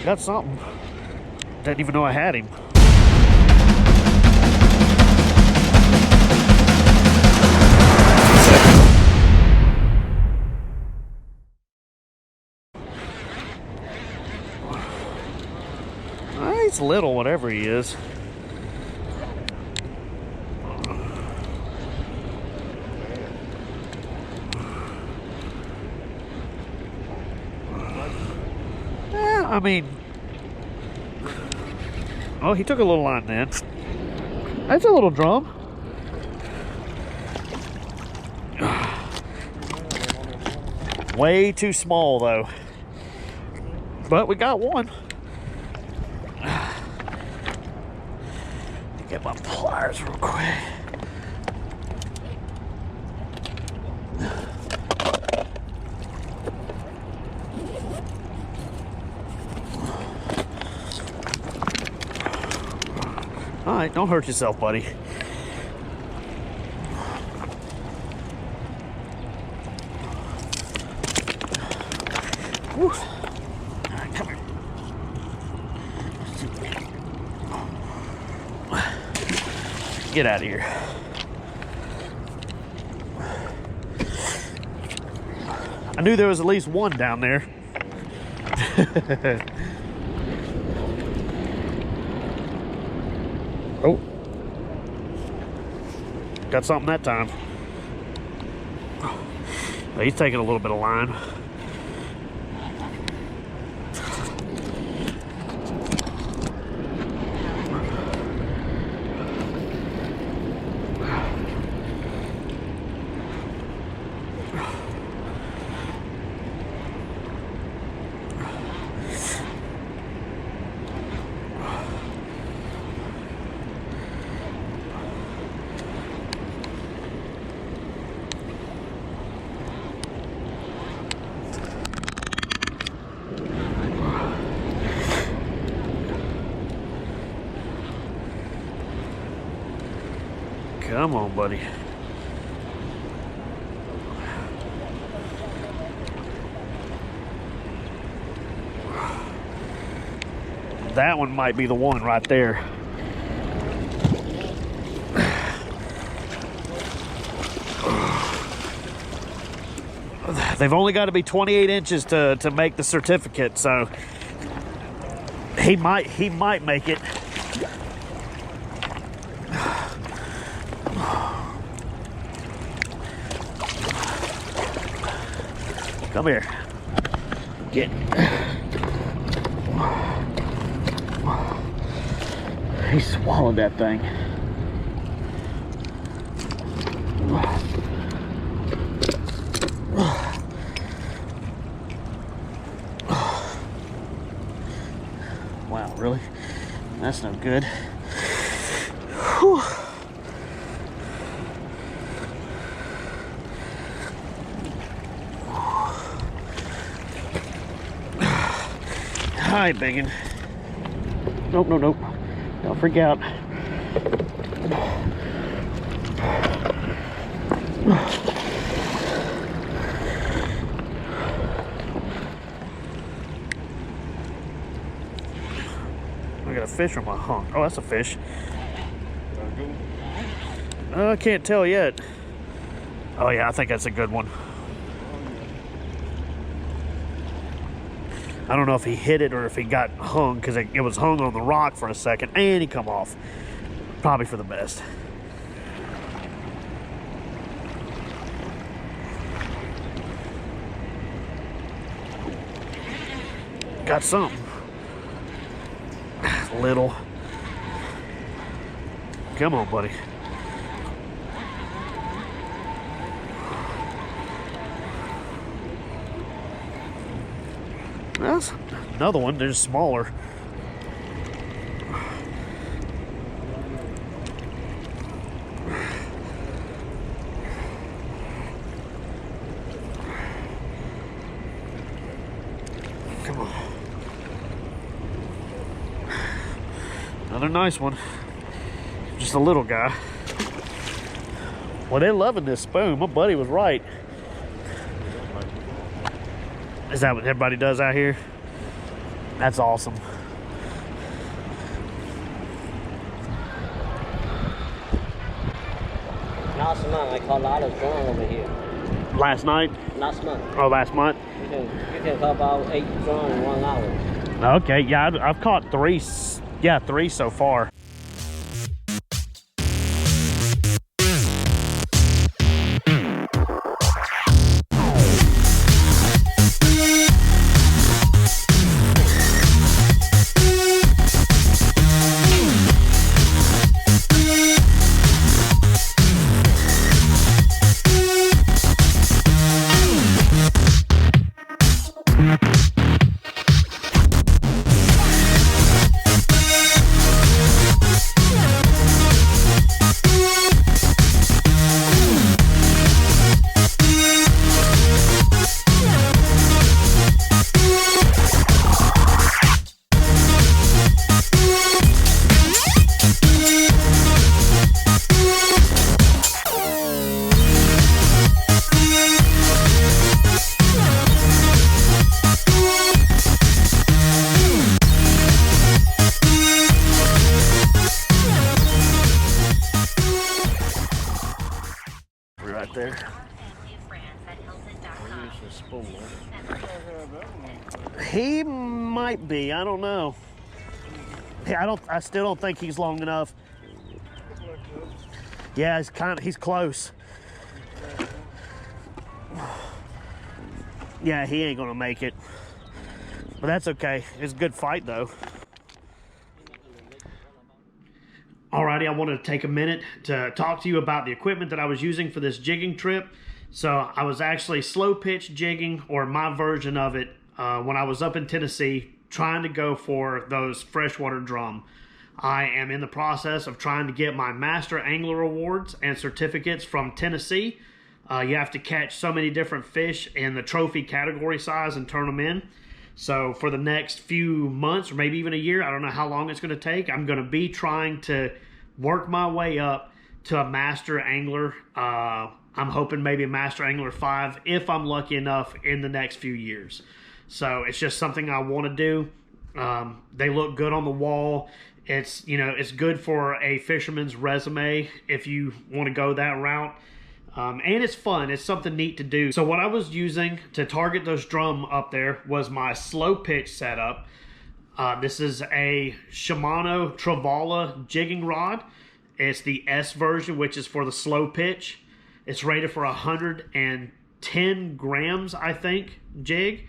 Got something. Didn't even know I had him. He's little, whatever he is. I mean, oh, he took a little line then. That's a little drum. Way too small though. But we got one. Get my pliers real quick. All right, don't hurt yourself, buddy. Woo. All right, come here. Get out of here. I knew there was at least one down there. Oh, got something that time. He's taking a little bit of line. Come on, buddy. That one might be the one right there. They've only got to be 28 inches to make the certificate, so he might make it. Come here. Get. He swallowed that thing. Wow, really? That's no good. Whew. Hi, biggin. Nope, nope, nope. Don't freak out. I got a fish on my hunk. Oh, that's a fish. I can't tell yet. Oh yeah, I think that's a good one. I don't know if he hit it or if he got hung, because it was hung on the rock for a second and he come off. Probably for the best. Got something. Little. Come on, buddy. That's another one. They're smaller. Come on. Another nice one. Just a little guy. Well, they're loving this spoon. My buddy was right. Is that what everybody does out here? That's awesome. Last month I caught a lot of drum over here. Last night? Last month. Oh, last month? You can caught about 8 drum in 1 hour. Okay, yeah, I've caught 3. Yeah, 3 so far. Right there. He might be. I don't know. I still don't think he's long enough. Yeah, he's close. Yeah, he ain't gonna make it. But that's okay. It's a good fight though. Alrighty, I wanted to take a minute to talk to you about the equipment that I was using for this jigging trip. So I was actually slow pitch jigging, or my version of it, when I was up in Tennessee trying to go for those freshwater drum. I am in the process of trying to get my Master Angler Awards and certificates from Tennessee. You have to catch so many different fish in the trophy category size and turn them in. So for the next few months, or maybe even a year, I don't know how long it's going to take, I'm going to be trying to work my way up to a Master Angler. I'm hoping maybe a Master Angler 5 if I'm lucky enough in the next few years. So it's just something I want to do. They look good on the wall. It's, you know, it's good for a fisherman's resume if you want to go that route. And it's fun. It's something neat to do. So what I was using to target those drum up there was my slow pitch setup. This is a Shimano Trevala jigging rod. It's the S version, which is for the slow pitch. It's rated for 110 grams, I think, jig.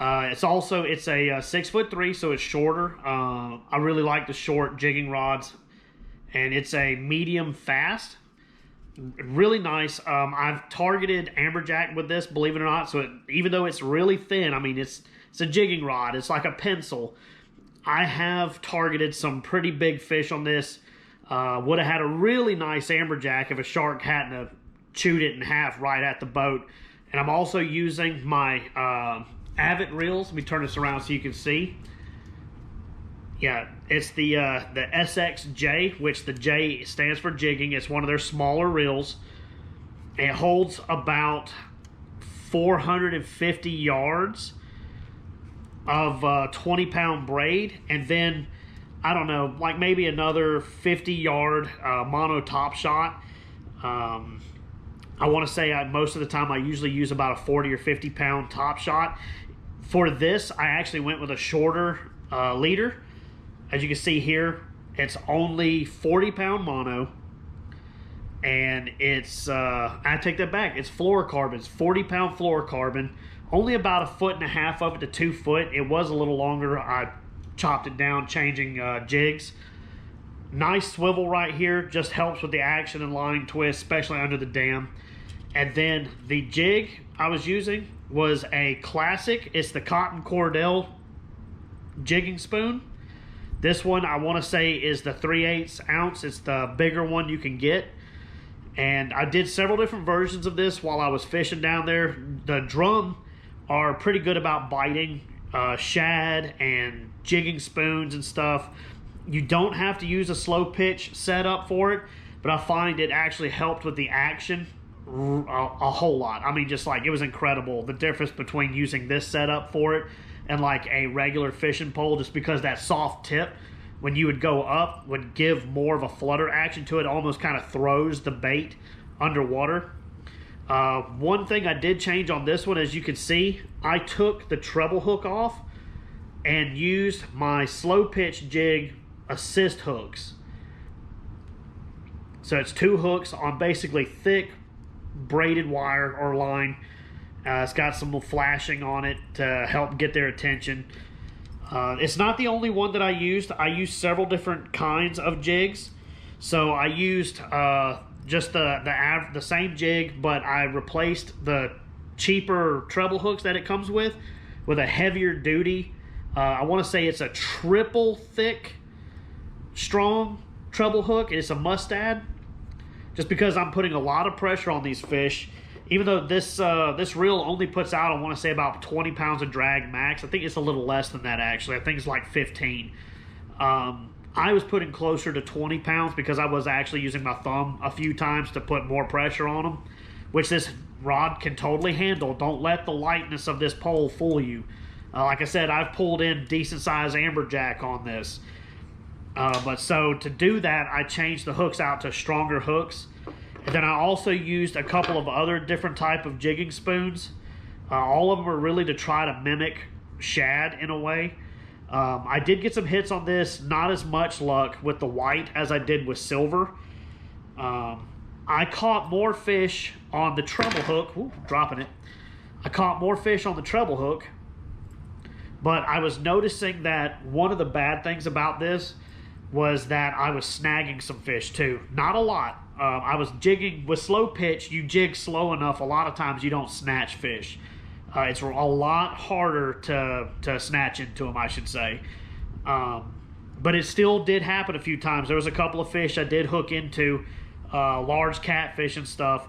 It's a 6'3", so it's shorter. I really like the short jigging rods, and it's a medium fast. Really nice. I've targeted amberjack with this, believe it or not. So even though it's really thin, I mean, it's a jigging rod. It's like a pencil. I have targeted some pretty big fish on this. Would have had a really nice amberjack if a shark hadn't have chewed it in half right at the boat. And I'm also using my Avet reels. Let me turn this around so you can see. Yeah, it's the SXJ, which the J stands for jigging. It's one of their smaller reels. It holds about 450 yards of 20-pound braid, and then, I don't know, like maybe another 50-yard mono top shot. I want to say most of the time I usually use about a 40 or 50-pound top shot. For this, I actually went with a shorter leader. As you can see here, it's only 40-pound mono, and it's, I take that back, it's fluorocarbon. It's 40-pound fluorocarbon, only about 1.5 feet of it to 2 foot. It was a little longer. I chopped it down, changing jigs. Nice swivel right here, just helps with the action and line twist, especially under the dam. And then the jig I was using was a classic. It's the Cotton Cordell jigging spoon. This one, I want to say, is the 3/8 ounce. It's the bigger one you can get. And I did several different versions of this while I was fishing down there. The drum are pretty good about biting shad and jigging spoons and stuff. You don't have to use a slow pitch setup for it, but I find it actually helped with the action a whole lot. I mean, just like, it was incredible, the difference between using this setup for it and like a regular fishing pole, just because that soft tip, when you would go up, would give more of a flutter action to it. Almost kind of throws the bait underwater. One thing I did change on this one, as you can see, I took the treble hook off and used my slow pitch jig assist hooks. So it's 2 hooks on basically thick braided wire or line. It's got some flashing on it to help get their attention. It's not the only one that I used. I used several different kinds of jigs. So I used just the same jig, but I replaced the cheaper treble hooks that it comes with a heavier duty. I want to say it's a triple thick strong treble hook. It's a mustad, just because I'm putting a lot of pressure on these fish. Even though this reel only puts out, I want to say, about 20 pounds of drag max. I think it's a little less than that, actually. I think it's like 15. I was putting closer to 20 pounds because I was actually using my thumb a few times to put more pressure on them, which this rod can totally handle. Don't let the lightness of this pole fool you. Like I said, I've pulled in decent-sized amberjack on this. But so to do that, I changed the hooks out to stronger hooks. And then I also used a couple of other different type of jigging spoons. All of them are really to try to mimic shad in a way. I did get some hits on this, not as much luck with the white as I did with silver. I caught more fish on the treble hook. Ooh, dropping it. I caught more fish on the treble hook, but I was noticing that one of the bad things about this was that I was snagging some fish too. Not a lot. I was jigging with slow pitch. You jig slow enough, a lot of times you don't snatch fish. It's a lot harder to snatch into them, I should say. But it still did happen a few times. There was a couple of fish I did hook into, large catfish and stuff,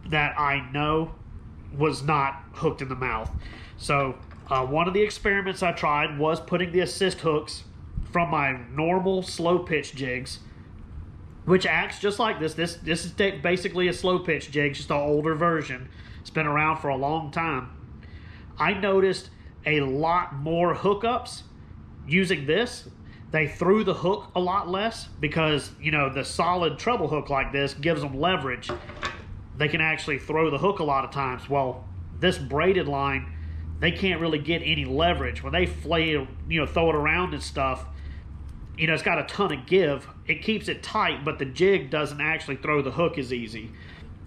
that I know was not hooked in the mouth. So one of the experiments I tried was putting the assist hooks from my normal slow pitch jigs, which acts just like this. This is basically a slow pitch jig, just an older version. It's been around for a long time. I noticed a lot more hookups using this. They threw the hook a lot less because, you know, the solid treble hook like this gives them leverage. They can actually throw the hook a lot of times. Well, this braided line, they can't really get any leverage. When they flail, you know, throw it around and stuff, you know, it's got a ton of give. It keeps it tight, but the jig doesn't actually throw the hook as easy.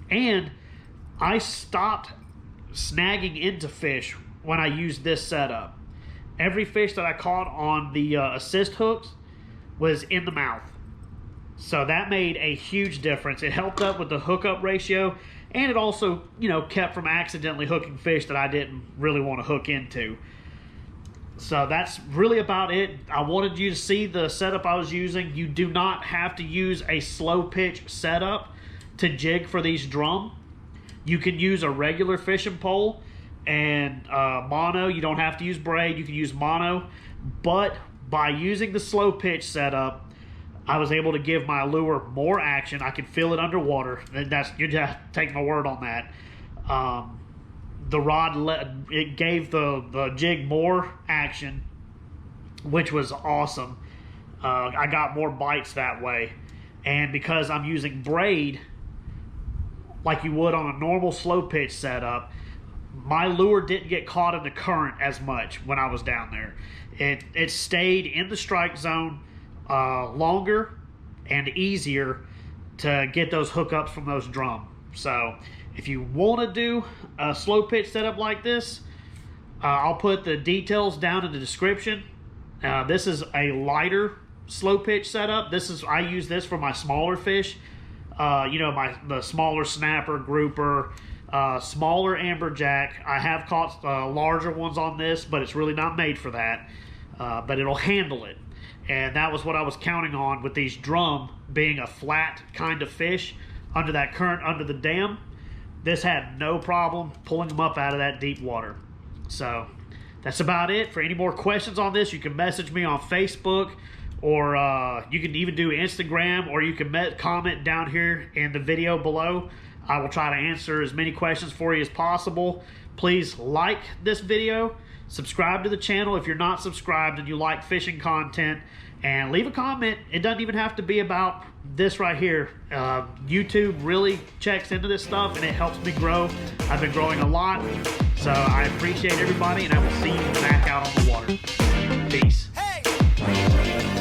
And I stopped snagging into fish when I used this setup. Every fish that I caught on the assist hooks was in the mouth. So that made a huge difference. It helped up with the hookup ratio, and it also, you know, kept from accidentally hooking fish that I didn't really want to hook into. So that's really about it. I wanted you to see the setup I was using. You do not have to use a slow pitch setup to jig for these drum. You can use a regular fishing pole and mono. You don't have to use braid. You can use mono. But by using the slow pitch setup, I was able to give my lure more action. I could feel it underwater. You're just taking my word on that. The rod, it gave the jig more action, which was awesome. I got more bites that way. And because I'm using braid like you would on a normal slow pitch setup, my lure didn't get caught in the current as much when I was down there. It stayed in the strike zone longer and easier to get those hookups from those drum. So if you want to do a slow pitch setup like this, I'll put the details down in the description. This is a lighter slow pitch setup. I use this for my smaller fish. You know, the smaller snapper, grouper, smaller amberjack. I have caught larger ones on this, but it's really not made for that. But it'll handle it. And that was what I was counting on with these drum being a flat kind of fish under that current, under the dam. This had no problem pulling them up out of that deep water. So that's about it. For any more questions on this, you can message me on Facebook, or you can even do Instagram, or you can comment down here in the video below. I will try to answer as many questions for you as possible. Please like this video, subscribe to the channel if you're not subscribed and you like fishing content, and leave a comment. It doesn't even have to be about this right here. YouTube really checks into this stuff and it helps me grow. I've been growing a lot, so I appreciate everybody, and I will see you back out on the water. Peace. Hey.